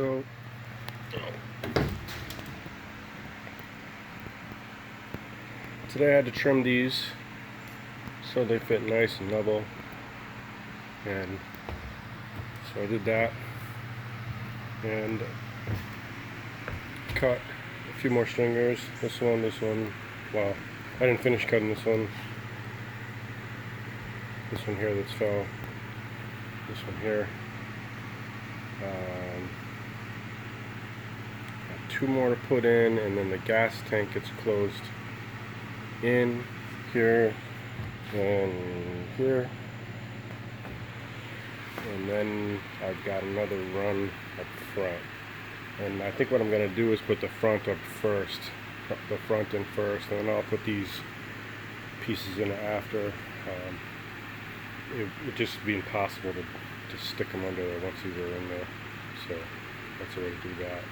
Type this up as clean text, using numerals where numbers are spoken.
So today I had to trim these so they fit nice and level, and so I did that and cut a few more stringers. This one. Well, I didn't finish cutting this one. This one here that's fell. This one here. Got two more to put in, and then the gas tank gets closed in here and here. And then I've got another run up front. And I think what I'm going to do is put the front up first. The front in first, and then I'll put these pieces in after. It would just be impossible to stick them under there once these are in there. So that's the way to do that.